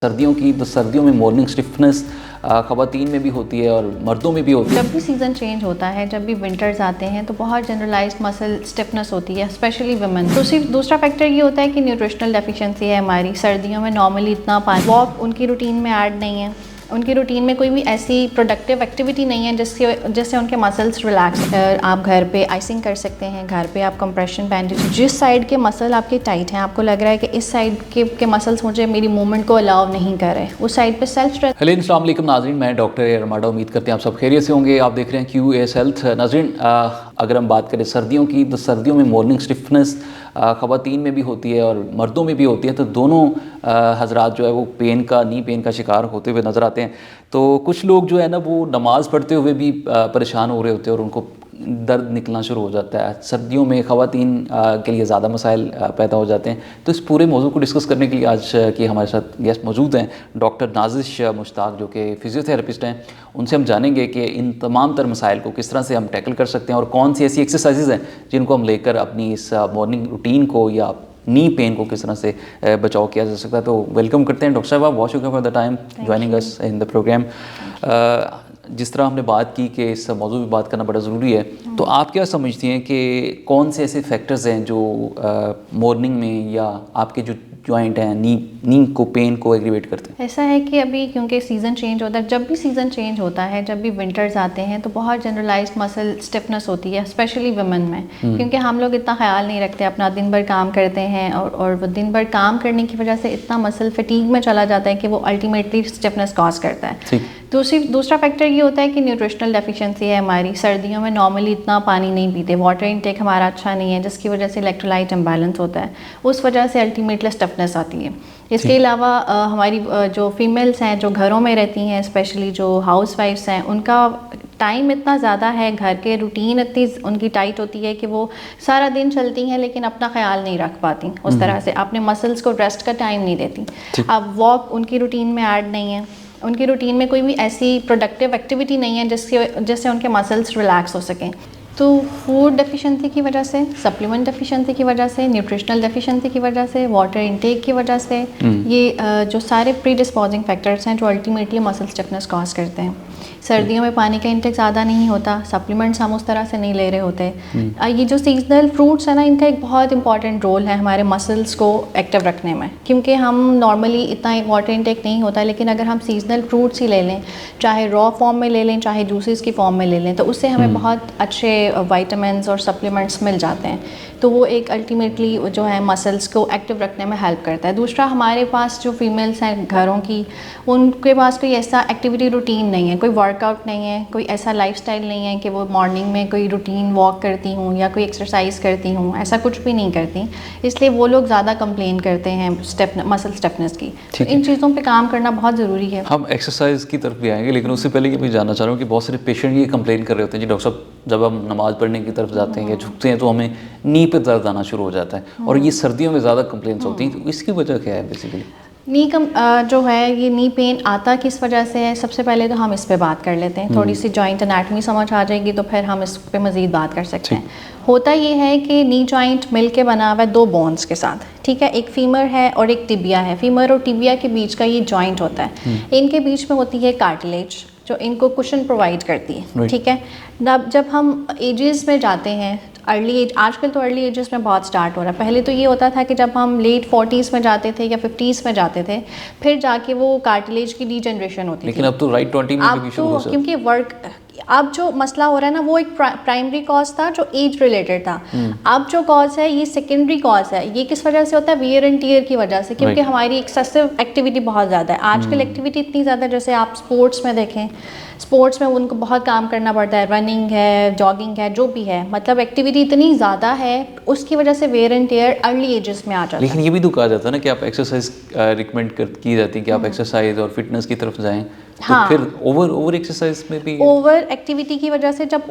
सर्दियों की तो सर्दियों में मॉर्निंग स्टिफनेस ख़वातीन में भी होती है और मर्दों में भी होती है। जब भी सीज़न चेंज होता है, जब भी विंटर्स आते हैं तो बहुत जनरलाइज्ड मसल स्टिफनेस होती है, स्पेशली वुमेन। दूसरा फैक्टर ये होता है कि न्यूट्रिशनल डेफिशिएंसी है हमारी। सर्दियों में नॉर्मली इतना पानी वॉक उनकी रूटीन में ऐड नहीं है, उनकी रूटीन में कोई भी ऐसी प्रोडक्टिव एक्टिविटी नहीं है जिससे उनके मसल्स रिलैक्स। आप घर पे आइसिंग कर सकते हैं, घर पे आप कंप्रेशन बैंडेज, जिस साइड के मसल आपके टाइट हैं, आपको लग रहा है कि इस साइड के मसल्स मुझे मेरी मूवमेंट को अलाउ नहीं कर रहे, उस साइड पे सेल्फ स्ट्रेच। हेलो अस्सलाम वालेकुम नाज़रीन, मैं डॉक्टर रमाडा। उम्मीद करते हैं आप सब खैरियत से होंगे। आप देख रहे हैं QS हेल्थ। नाज़रीन, अगर हम बात करें सर्दियों की तो सर्दियों में मॉर्निंग स्टिफनेस ख़वातीन में भी होती है और मर्दों में भी होती है। तो दोनों हजरात जो है वो नी पेन का शिकार होते हुए नज़र आते हैं। तो कुछ लोग जो है ना वो नमाज़ पढ़ते हुए भी परेशान हो रहे होते हैं और उनको दर्द निकलना शुरू हो जाता है। सर्दियों में ख़वातीन के लिए ज़्यादा मसाइल पैदा हो जाते हैं। तो इस पूरे मौजू को डिस्कस करने के लिए आज की हमारे साथ गेस्ट मौजूद हैं डॉक्टर नाजिश मुश्ताक, जो कि फ़िज़ियोथेरेपिस्ट हैं। उनसे हम जानेंगे कि इन तमाम तर मसाइल को किस तरह से हम टैकल कर सकते हैं और कौन सी ऐसी एक्सरसाइजेज़ हैं जिनको हम लेकर अपनी इस मॉर्निंग रूटीन को या नी पेन को किस तरह से बचाव किया जा सकता है। तो वेलकम करते हैं डॉक्टर साहब, आप बहुत शुक्रिया for the time joining us in the programme. जिस तरह हमने बात की कि इस मौजू पर बात करना बड़ा ज़रूरी है, तो आप क्या समझती हैं कि कौन से ऐसे फैक्टर्स हैं जो मॉर्निंग में या आपके जो जॉइंट हैं नी को पेन को एग्रीवेट करते हैं? ऐसा है कि अभी क्योंकि सीज़न चेंज होता है, जब भी सीज़न चेंज होता है, जब भी विंटर्स आते हैं तो बहुत जनरलाइज्ड मसल स्टिफनेस होती है, स्पेशली वुमेन में। क्योंकि हम लोग इतना ख्याल नहीं रखते, अपना दिन भर काम करते हैं और वो दिन भर काम करने की वजह से इतना मसल फटीग में चला जाता है कि वो अल्टीमेटली स्टिफनेस कॉज करता है। दूसरा फैक्टर ये होता है कि न्यूट्रिशनल डेफिशिएंसी है हमारी। सर्दियों में नॉर्मली इतना पानी नहीं पीते, वाटर इनटेक हमारा अच्छा नहीं है, जिसकी वजह से इलेक्ट्रोलाइट इम्बैलेंस होता है, उस वजह से अल्टीमेटली स्टिफनेस आती है। इसके अलावा हमारी जो फीमेल्स हैं जो घरों में रहती हैं, स्पेशली जो हाउस वाइफ्स हैं, उनका टाइम इतना ज़्यादा है, घर के रूटीन इतनी उनकी टाइट होती है कि वो सारा दिन चलती हैं लेकिन अपना ख्याल नहीं रख पाती उस तरह से, अपने मसल्स को रेस्ट का टाइम नहीं देती। अब वॉक उनकी रूटीन में ऐड नहीं है, उनकी रूटीन में कोई भी ऐसी प्रोडक्टिव एक्टिविटी नहीं है जिससे उनके मसल्स रिलैक्स हो सकें। तो फूड डेफिशिएंसी की वजह से, सप्लीमेंट डेफिशिएंसी की वजह से, न्यूट्रिशनल डेफिशिएंसी की वजह से, वाटर इनटेक की वजह से, ये जो सारे प्री डिस्पोजिंग फैक्टर्स हैं जो अल्टीमेटली मसल स्टिफनेस कॉज करते हैं। सर्दियों में पानी का इंटेक ज़्यादा नहीं होता, सप्लीमेंट्स हम उस तरह से नहीं ले रहे होते। ये जो सीजनल फ्रूट्स है ना, इनका एक बहुत इंपॉर्टेंट रोल है हमारे मसल्स को एक्टिव रखने में। क्योंकि हम नॉर्मली इतना वाटर इंटेक नहीं होता, लेकिन अगर हम सीजनल फ्रूट्स ही ले लें, चाहे रॉ फॉर्म में ले लें चाहे जूसेस की फॉर्म में ले लें, तो उससे हमें बहुत अच्छे विटामिन्स और सप्लीमेंट्स मिल जाते हैं। तो वो एक अल्टीमेटली जो है मसल्स को एक्टिव रखने में हेल्प करता है। दूसरा, हमारे पास जो फीमेल्स हैं घरों की, उनके पास कोई ऐसा एक्टिविटी रूटीन नहीं है, कोई वर्कआउट नहीं है, कोई ऐसा लाइफस्टाइल नहीं है कि वो मॉर्निंग में कोई रूटीन वॉक करती हूँ या कोई एक्सरसाइज करती हूँ, ऐसा कुछ भी नहीं करती। इसलिए वो लोग ज़्यादा कंप्लेन करते हैं मसल स्टिफनेस की। तो इन चीज़ों पे काम करना बहुत ज़रूरी है। हम एक्सरसाइज की तरफ भी आएंगे, लेकिन उससे पहले ये मैं जानना चाह रहा हूँ कि बहुत सारे पेशेंट ये कंप्लेन कर रहे होते हैं, जी डॉक्टर साहब जब हम नमाज़ पढ़ने की तरफ जाते हैं या झुकते हैं तो हमें नी पे दर्द आना शुरू हो जाता है, और ये सर्दियों में ज़्यादा कंप्लेंट्स होती हैं। तो इसकी वजह क्या है बेसिकली? जो है ये नी पेन आता किस वजह से है, सबसे पहले तो हम इस पे बात कर लेते हैं। थोड़ी सी जॉइंट एनाटमी समझ आ जाएगी तो फिर हम इस पे मज़ीद बात कर सकते हैं। होता ये है कि नी जॉइंट मिल के बना हुआ है दो बोन्स के साथ, ठीक है। एक फीमर है और एक टिबिया है। फीमर और टिबिया के बीच का ये जॉइंट होता है। इनके बीच में होती है कार्टिलेज जो इनको कुशन प्रोवाइड करती है, ठीक है। जब हम एजेस में जाते हैं, अर्ली एज, आजकल तो अर्ली एजेस में बहुत स्टार्ट हो रहा है। पहले तो ये होता था कि जब हम लेट 40s में जाते थे या 50s में जाते थे, फिर जाके वो कार्टिलेज की डीजनरेशन होती थी। लेकिन अब तो राइट 20 में भी शुरू हो सकता है। क्योंकि अब जो मसला हो रहा है ना, वो एक प्राइमरी कॉज था जो एज रिलेटेड था। अब जो कॉज है ये सेकेंडरी कॉज है। ये किस वजह से होता है? वियर एंड टियर की वजह से, क्योंकि हमारी एक्सेसिव एक्टिविटी बहुत ज़्यादा है। आजकल एक्टिविटी इतनी ज़्यादा, जैसे आप स्पोर्ट्स में देखें, स्पोर्ट्स में उनको बहुत काम करना पड़ता है, रनिंग है, जॉगिंग है, जो भी है, मतलब एक्टिविटी इतनी ज़्यादा है, उसकी वजह से wear and tear early ages में आ जाता है। लेकिन ये भी तो कहा जाता है ना कि आप एक्सरसाइज रिकमेंड की जाती है कि आप एक्सरसाइज और फिटनेस की तरफ जाएं, हाँ। फिर ओवर एक्सरसाइज में भी ओवर एक्टिविटी की वजह से जब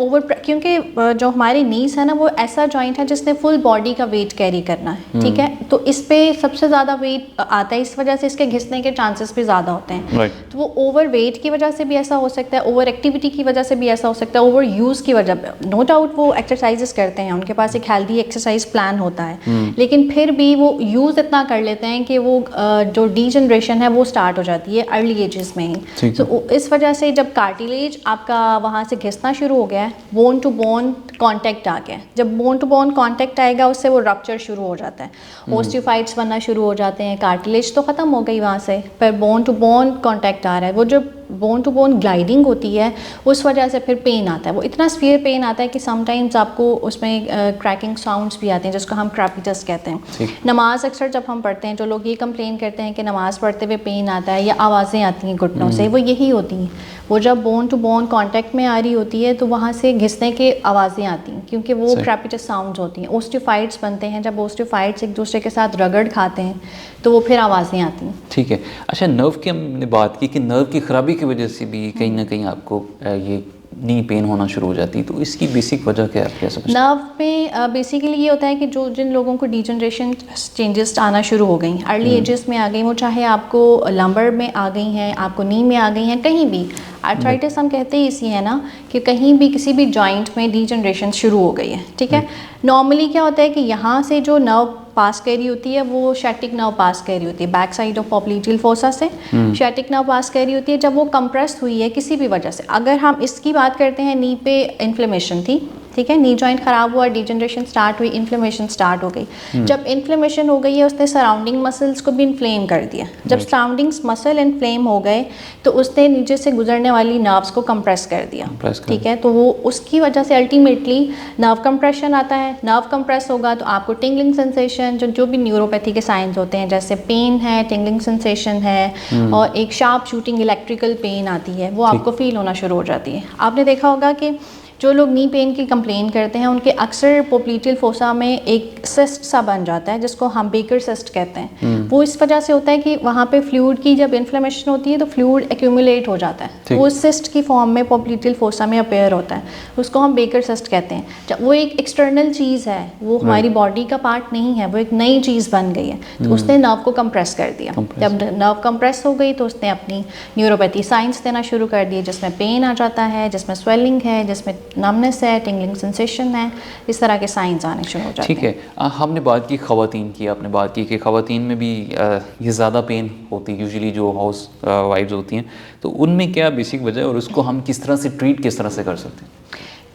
क्योंकि जो हमारी नीज है ना वो ऐसा जॉइंट है जिसने फुल बॉडी का वेट कैरी करना है, ठीक है, तो इस पे सबसे ज़्यादा वेट आता है, इस वजह से इसके घिसने के चांसेस भी ज़्यादा होते हैं। राइट। तो वो ओवर वेट की वजह से भी ऐसा हो सकता है, ओवर एक्टिविटी की वजह से भी ऐसा हो सकता है, ओवर यूज़ की वजह, नो डाउट वो एक्सरसाइजेस करते हैं, उनके पास एक हेल्दी एक्सरसाइज प्लान होता है, लेकिन फिर भी वो यूज़ इतना कर लेते हैं कि वो जो डीजनरेशन है वो स्टार्ट हो जाती है अर्ली एजेस में ही। तो इस वजह से जब कार्टिलेज आपका वहाँ से घिसना शुरू हो गया है, बोन टू बोन कांटेक्ट आ गया है, जब बोन टू बोन कांटेक्ट आएगा उससे वो रप्चर शुरू हो जाता है, ओस्टियोफाइट्स बनना शुरू हो जाते हैं, कार्टिलेज तो ख़त्म हो गई वहाँ से, पर बोन टू बोन कांटेक्ट आ रहा है, वो जो बोन टू बोन ग्लाइडिंग होती है उस वजह से फिर पेन आता है, वो इतना स्फीयर पेन आता है कि समटाइम्स आपको उसमें क्रैकिंग साउंड्स भी आते हैं जिसको हम क्रेपिटस कहते हैं। नमाज अक्सर जब हम पढ़ते हैं, जो लोग ये कंप्लेन करते हैं कि नमाज पढ़ते हुए पेन आता है या आवाज़ें आती हैं घुटनों से, वो यही होती हैं, वो जब बोन टू बोन कांटेक्ट में आ रही होती है तो वहाँ से घिसने की आवाज़ें आती हैं, क्योंकि वो क्रेपिटस साउंड्स होती हैं, ओस्टियोफाइट्स बनते हैं, जब ओस्टियोफाइट्स एक दूसरे के साथ रगड़ खाते हैं तो वो फिर आवाज़ें आती हैं। ठीक है। अच्छा, नर्व की हमने बात की कि नर्व की खराबी की वजह से भी कहीं ना कहीं आपको ये नी पेन होना शुरू हो जाती है, तो इसकी बेसिक वजह क्या है, क्या समझते हैं? नर्व में बेसिकली ये होता है कि जिन लोगों को डीजनरेशन चेंजेस आना शुरू हो गई, अर्ली एजेस में आ गई, वो चाहे आपको लंबर में आ गई हैं, आपको नी में आ गई हैं, कहीं भी आर्थराइटिस हम कहते ही इसी है ना कि कहीं भी किसी भी जॉइंट में डीजनरेशन शुरू हो गई है, ठीक है। नॉर्मली क्या होता है कि यहाँ से जो नर्व पास कर रही होती है वो शैटिक नर्व पास कर रही होती है, back side of popliteal fossa से शैटिक नर्व पास कर रही होती है। जब वो कंप्रेस हुई है किसी भी वजह से, अगर हम इसकी बात करते हैं, नी पे इन्फ्लेमेशन थी, ठीक है, नी जॉइंट ख़राब हुआ, डीजनरेशन स्टार्ट हुई, इन्फ्लेमेशन स्टार्ट हो गई। जब इन्फ्लेमेशन हो गई है उसने सराउंडिंग मसल्स को भी इन्फ्लेम कर दिया, जब सराउंडिंग्स मसल इन्फ्लेम हो गए तो उसने नीचे से गुजरने वाली नर्व्स को कंप्रेस कर दिया, ठीक है, तो वो उसकी वजह से अल्टीमेटली नर्व कंप्रेशन आता है। नर्व कंप्रेस होगा तो आपको टिंगलिंग सेंसेशन, जो भी न्यूरोपैथी के साइंस होते हैं, जैसे पेन है, टिंगलिंग सेंसेशन है और एक शार्प शूटिंग इलेक्ट्रिकल पेन आती है, वो आपको फील होना शुरू हो जाती है। आपने देखा होगा कि जो लोग नी पेन की कंप्लेन करते हैं उनके अक्सर पोप्लिटियल फोसा में एक सिस्ट सा बन जाता है जिसको हम बेकर सिस्ट कहते हैं। वो इस वजह से होता है कि वहाँ पे फ्लूइड की जब इन्फ्लेमेशन होती है तो फ्लूइड एक्यूमुलेट हो जाता है, वो सिस्ट की फॉर्म में पोप्लिटियल फोसा में अपेयर होता है, उसको हम बेकर सिस्ट कहते हैं। जब वो एक एक्सटर्नल चीज़ है, वो हमारी बॉडी का पार्ट नहीं है, वो एक नई चीज़ बन गई है, तो उसने नर्व को कंप्रेस कर दिया। जब नर्व कंप्रेस हो गई तो उसने अपनी न्यूरोपैथी साइंस देना शुरू कर दिए, जिसमें पेन आ जाता है, जिसमें स्वेलिंग है, जिसमें नमनेस है, टिंगलिंग सेंसेशन है, इस तरह के साइंस आने शुरू हो जाते हैं। ठीक है। हमने बात की ख़वातीन की, आपने बात की कि ख़वातीन में भी ये ज़्यादा पेन होती है यूजुअली जो हाउस वाइफ्स होती हैं, तो उनमें क्या बेसिक वजह है और उसको हम किस तरह से ट्रीट किस तरह से कर सकते हैं?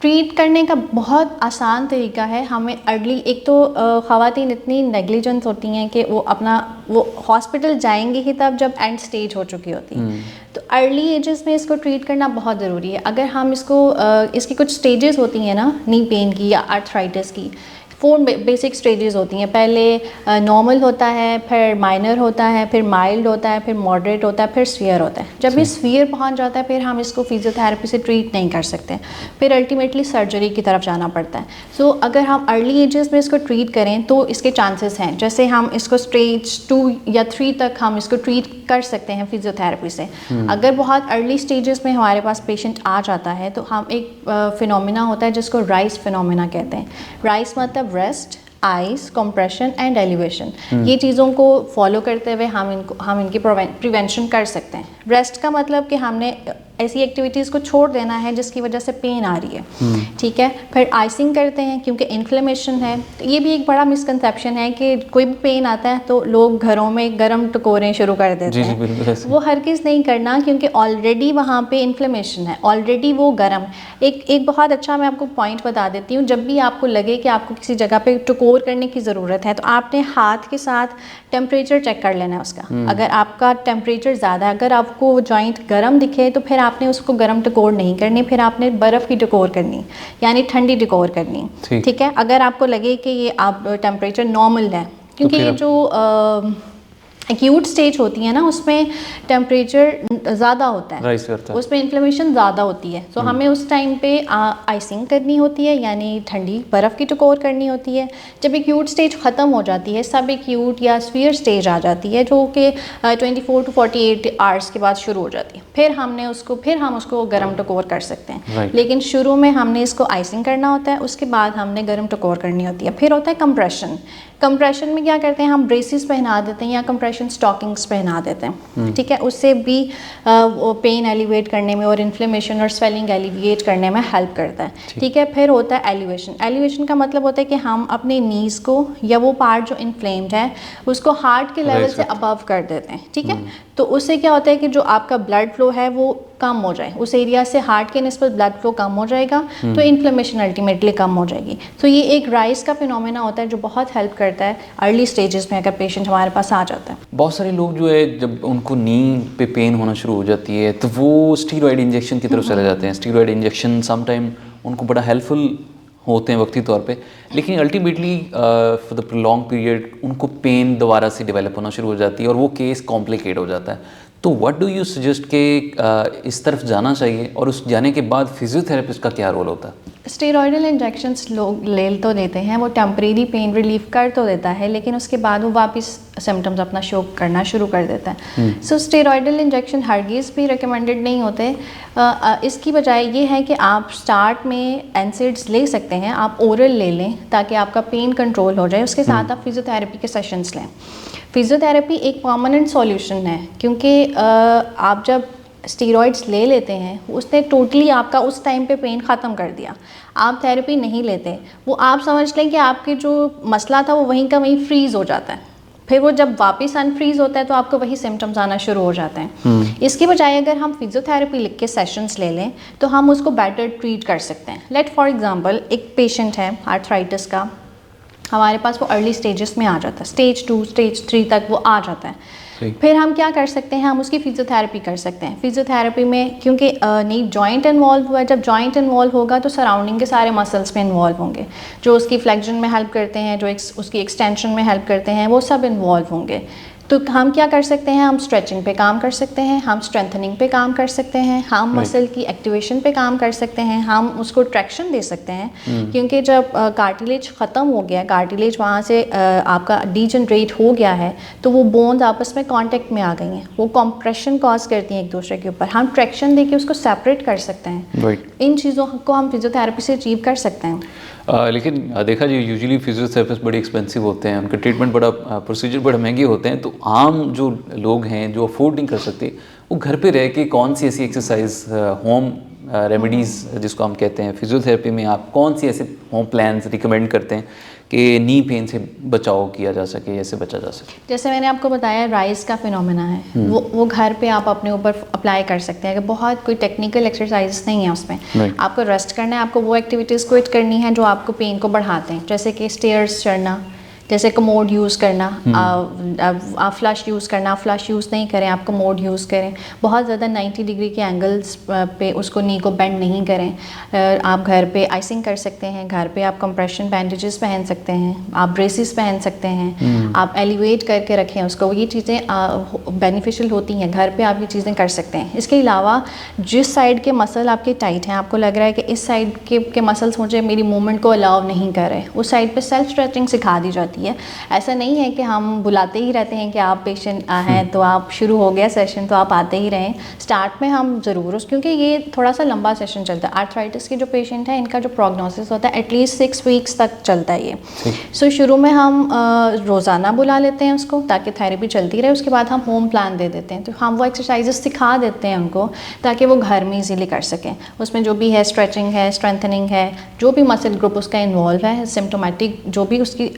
ट्रीट करने का बहुत आसान तरीका है। हमें अर्ली, एक तो ख़वातीन इतनी नेग्लिजेंस होती हैं कि वो हॉस्पिटल जाएंगी ही तब जब एंड स्टेज हो चुकी होती है, तो अर्ली एजेस में इसको ट्रीट करना बहुत ज़रूरी है। अगर हम इसकी कुछ स्टेजेस होती हैं ना, नी पेन की या आर्थराइटिस की, 4 बेसिक स्टेजेस होती हैं। पहले नॉर्मल होता है, फिर माइनर होता है, फिर माइल्ड होता है, फिर मॉडरेट होता है, फिर स्फीयर होता है। जब ये स्फीयर पहुंच जाता है फिर हम इसको फिजियोथेरेपी से ट्रीट नहीं कर सकते, फिर अल्टीमेटली सर्जरी की तरफ जाना पड़ता है। सो अगर हम अर्ली एजेस में इसको ट्रीट करें तो इसके चांसेस हैं, जैसे हम इसको स्टेज 2 या 3 तक हम इसको ट्रीट कर सकते हैं फिजियोथेरेपी से। अगर बहुत अर्ली स्टेजेस में हमारे पास पेशेंट आ जाता है तो हम एक फिनोमिना होता है जिसको राइस फिनोमिना कहते हैं। राइस मतलब rest, ice, compression and elevation, ये चीज़ों को फॉलो करते हुए हम इनकी प्रिवेंशन कर सकते हैं। रेस्ट का मतलब कि हमने ऐसी एक्टिविटीज़ को छोड़ देना है जिसकी वजह से पेन आ रही है, ठीक है। फिर आइसिंग करते हैं क्योंकि इन्फ्लेमेशन है। तो ये भी एक बड़ा मिसकंसेप्शन है कि कोई भी पेन आता है तो लोग घरों में गर्म टकोरें शुरू कर देते हैं। वो हरगिज़ नहीं करना, क्योंकि ऑलरेडी वहाँ पे इन्फ्लेमेशन है, ऑलरेडी वो गर्म। एक बहुत अच्छा मैं आपको पॉइंट बता देती हूँ। जब भी आपको लगे कि आपको किसी जगह पे टकोर करने की ज़रूरत है तो आपने हाथ के साथ टेम्परेचर चेक कर लेना है उसका। अगर आपका टेम्परेचर ज़्यादा है, अगर आपको जॉइंट गर्म दिखे तो फिर आपने उसको गर्म टकोर नहीं करनी, फिर आपने बर्फ़ की टकोर करनी, यानी ठंडी टकोर करनी, ठीक है। अगर आपको लगे कि ये आप टेम्परेचर नॉर्मल है, क्योंकि ये जो एक्यूट स्टेज होती है ना, उसमें टेम्परेचर ज़्यादा होता है, राइज करता है, उसमें इन्फ्लेमेशन ज़्यादा होती है। तो हमें उस टाइम पे आइसिंग करनी होती है, यानी ठंडी बर्फ़ की टकोर करनी होती है। जब एक्यूट स्टेज ख़त्म हो जाती है, सब एक्यूट या स्फीयर स्टेज आ जाती है, जो कि 24 to 48 आवर्स के बाद शुरू हो जाती है। फिर हम उसको गर्म टकोर कर सकते हैं। लेकिन शुरू में हमने इसको आइसिंग करना होता है, उसके बाद हमने गर्म टकोर करनी होती है। फिर होता है कंप्रेशन। कंप्रेशन में क्या करते हैं, हम ब्रेसिस पहना देते हैं या कंप्रेशन स्टॉकिंग्स पहना देते हैं, ठीक है। उससे भी वो पेन एलिवेट करने में और इन्फ्लेमेशन और स्वेलिंग एलिविएट करने में हेल्प करता है, ठीक है। फिर होता है एलिवेशन। एलिवेशन का मतलब होता है कि हम अपने नीज़ को या वो पार्ट जो इन्फ्लेम्ड है उसको हार्ट के लेवल से अबव कर देते हैं, ठीक है। तो उससे क्या होता है कि जो आपका ब्लड फ्लो है वो कम हो जाए, उस एरिया से हार्ट के निस्बत ब्लड फ्लो कम हो जाएगा, तो इन्फ्लेमेशन अल्टीमेटली कम हो जाएगी। तो ये एक राइस का फिनोमेना होता है जो बहुत हेल्प करता है अर्ली स्टेजेस में, अगर पेशेंट हमारे पास आ जाता है। बहुत सारे लोग जो है जब उनको नी पे पेन होना शुरू हो जाती है तो वो स्टीरॉयड इंजेक्शन की तरफ चले जाते हैं। स्टीरॉयड इंजेक्शन समटाइम उनको बड़ा हेल्पफुल होते हैं वक्ती तौर पे, लेकिन ultimately for the long period उनको पेन दोबारा से डेवलप होना शुरू हो जाती है और वो केस कॉम्प्लिकेट हो जाता है। तो व्हाट डू यू सजेस्ट के इस तरफ जाना चाहिए और उस जाने के बाद फिजियोथेरेपिस्ट का क्या रोल होता है? स्टेरॉयडल इंजेक्शंस लोग ले तो देते हैं, वो टेम्परेरी पेन रिलीफ कर तो देता है, लेकिन उसके बाद वो वापस सिम्टम्स अपना शो करना शुरू कर देता है। सो स्टेरॉयडल इंजेक्शन हरगिज़ भी रिकमेंडेड नहीं होते। इसकी बजाय ये है कि आप स्टार्ट में एनसिड्स ले सकते हैं, आप ओरल ले लें ताकि आपका पेन कंट्रोल हो जाए। उसके साथ आप फिजियोथेरेपी के सेशंस लें। फिजियोथेरेपी एक परमानेंट सॉल्यूशन है, क्योंकि आप जब स्टीरॉइड्स ले लेते हैं उसने टोटली आपका उस टाइम पे पेन ख़त्म कर दिया। आप थेरेपी नहीं लेते, वो आप समझ लें कि आपके जो मसला था वो वहीं का वहीं फ्रीज़ हो जाता है। फिर वो जब वापस अनफ्रीज़ होता है तो आपको वही सिम्टम्स आना शुरू हो जाते हैं। इसके बजाय अगर हम फिजियोथेरेपी लिख के सेशंस ले लें तो हम उसको बेटर ट्रीट कर सकते हैं। लेट फॉर एग्जांपल एक पेशेंट है आर्थराइटिस का, हमारे पास वो अर्ली स्टेजेस में आ जाता है, स्टेज 2 स्टेज 3 तक वो आ जाता है। फिर हम क्या कर सकते हैं, हम उसकी फिजियोथेरेपी कर सकते हैं। फिजियोथेरेपी में क्योंकि नी जॉइंट इन्वॉल्व हुआ है, जब जॉइंट इन्वॉल्व होगा तो सराउंडिंग के सारे मसल्स में इन्वॉल्व होंगे, जो उसकी फ्लेक्शन में हेल्प करते हैं, जो उसकी एक्सटेंशन में हेल्प करते हैं, वो सब इन्वॉल्व होंगे। तो हम क्या कर सकते हैं, हम स्ट्रेचिंग पे काम कर सकते हैं, हम स्ट्रेंथनिंग पे काम कर सकते हैं, हम मसल की एक्टिवेशन पे काम कर सकते हैं, हम उसको ट्रैक्शन दे सकते हैं। क्योंकि जब कार्टिलेज ख़त्म हो गया, कार्टिलेज वहाँ से आपका डीजनरेट हो गया है, तो वो बोन्स आपस में कांटेक्ट में आ गई हैं, वो कंप्रेशन कॉज करती हैं एक दूसरे के ऊपर। हम ट्रैक्शन दे के उसको सेपरेट कर सकते हैं। इन चीज़ों को हम फिजियोथेरेपी से अचीव कर सकते हैं। लेकिन देखा जाए यूजुअली फिजियोथेरेपिस्ट बड़े एक्सपेंसिव होते हैं, उनका ट्रीटमेंट बड़ा प्रोसीजर बड़े महंगे होते हैं। तो आम जो लोग हैं जो अफोर्ड नहीं कर सकते, वो घर पे रह के कौन सी ऐसी एक्सरसाइज, होम रेमेडीज़ जिसको हम कहते हैं फिजियोथेरेपी में, आप कौन सी ऐसे होम प्लान्स रिकमेंड करते हैं कि नी पेन से बचाव किया जा सके, ऐसे बचा जा सके? जैसे मैंने आपको बताया राइस का फिनोमेना है, वो घर पे आप अपने ऊपर अप्लाई कर सकते हैं। अगर बहुत कोई टेक्निकल एक्सरसाइज नहीं है उसमें, आपको रेस्ट करना है, आपको वो एक्टिविटीज़ क्विट करनी है जो आपको पेन को बढ़ाते हैं, जैसे कि स्टेयर्स चढ़ना, जैसे कमोड यूज़ करना, आप फ्लश यूज़ करना, आप फ्लश यूज़ नहीं करें, आप कमोड यूज़ करें। बहुत ज़्यादा 90 डिग्री के एंगल्स पे उसको नी को बेंड नहीं करें। आप घर पे आइसिंग कर सकते हैं, घर पे आप कंप्रेशन बैंडेजेस पहन सकते हैं, आप ब्रेसिस पहन सकते हैं, आप एलिवेट करके रखें उसको। ये चीज़ें बेनिफिशियल होती हैं, घर पे आप ये चीज़ें कर सकते हैं। इसके अलावा जिस साइड के मसल आपके टाइट हैं, आपको लग रहा है कि इस साइड के मसल्स मुझे मेरी मूवमेंट को अलाउ नहीं कर रहे, उस साइड पे सेल्फ स्ट्रेचिंग सिखा दी जाती है। ऐसा नहीं है कि हम बुलाते ही रहते हैं कि आप पेशेंट हैं तो आप शुरू हो गया सेशन तो आप आते ही रहें। स्टार्ट में हम ज़रूर क्योंकि ये थोड़ा सा लंबा सेशन चलता है। आर्थराइटिस के जो पेशेंट हैं इनका जो प्रोग्नोसिस होता है एटलीस्ट 6 वीक्स तक चलता है ये। सो शुरू में हम रोज़ाना बुला लेते हैं उसको ताकि थेरेपी चलती रहे, उसके बाद हम होम प्लान दे देते हैं। तो हम वो एक्सरसाइजेस सिखा देते हैं उनको ताकि वो घर में इजीली कर सकें। उसमें जो भी है स्ट्रेचिंग है, स्ट्रेंथनिंग है, जो भी मसल ग्रुप उसका इन्वॉल्व है, सिम्टोमेटिक जो भी उसकी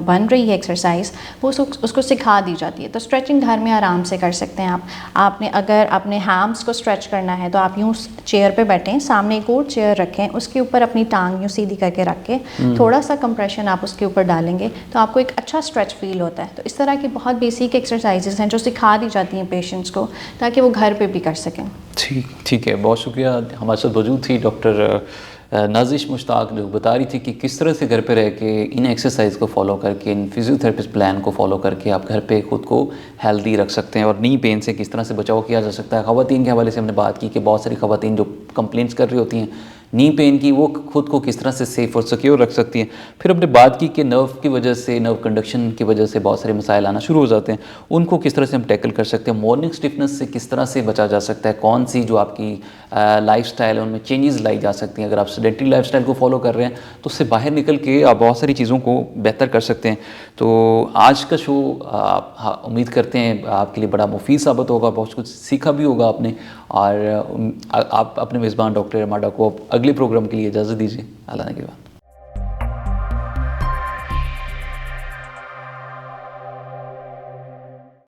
बन रही है एक्सरसाइज वो उसको सिखा दी जाती है। तो स्ट्रेचिंग घर में आराम से कर सकते हैं आप। आपने अगर अपने हैम्स को स्ट्रेच करना है तो आप यूँ चेयर पे बैठें, सामने एक और चेयर रखें, उसके ऊपर अपनी टांग यूँ सीधी करके रख के थोड़ा सा कंप्रेशन आप उसके ऊपर डालेंगे तो आपको एक अच्छा स्ट्रेच फील होता है। तो इस तरह की बहुत बेसिक एक्सरसाइजेस हैं जो सिखा दी जाती हैं पेशेंट्स को ताकि वो घर पे भी कर सकें। ठीक है, बहुत शुक्रिया। हमारे साथ मौजूद थी डॉक्टर नाजिश मुश्ताक जो बता रही थी कि किस तरह से घर पे रह के इन एक्सरसाइज को फॉलो करके, इन फिजियोथेरेपिस्ट प्लान को फॉलो करके आप घर पे खुद को हेल्दी रख सकते हैं और नी पेन से किस तरह से बचाव किया जा सकता है। ख़वातीन के हवाले से हमने बात की कि बहुत सारी ख़वातीन जो कंप्लेंट्स कर रही होती हैं नी पेन की, वो खुद को किस तरह से सेफ़ और सिक्योर रख सकती हैं। फिर हमने बात की कि नर्व की वजह से, नर्व कंडक्शन की वजह से बहुत सारे मसाइल आना शुरू हो जाते हैं, उनको किस तरह से हम टैकल कर सकते हैं। मॉर्निंग स्टिफनेस से किस तरह से बचा जा सकता है, कौन सी जो आपकी लाइफस्टाइल है उनमें चेंजेस लाई जा सकती हैं। अगर आप सेडेंटरी लाइफस्टाइल को फॉलो कर रहे हैं तो उससे बाहर निकल के आप बहुत सारी चीज़ों को बेहतर कर सकते हैं। तो आज का शो उम्मीद करते हैं आपके लिए बड़ा मुफीद साबित होगा, बहुत कुछ सीखा भी होगा आपने। और आप अपने मेज़बान डॉक्टर अरमाडा को अगले प्रोग्राम के लिए इजाज़त दीजिए। अल्लाह ने के बाद।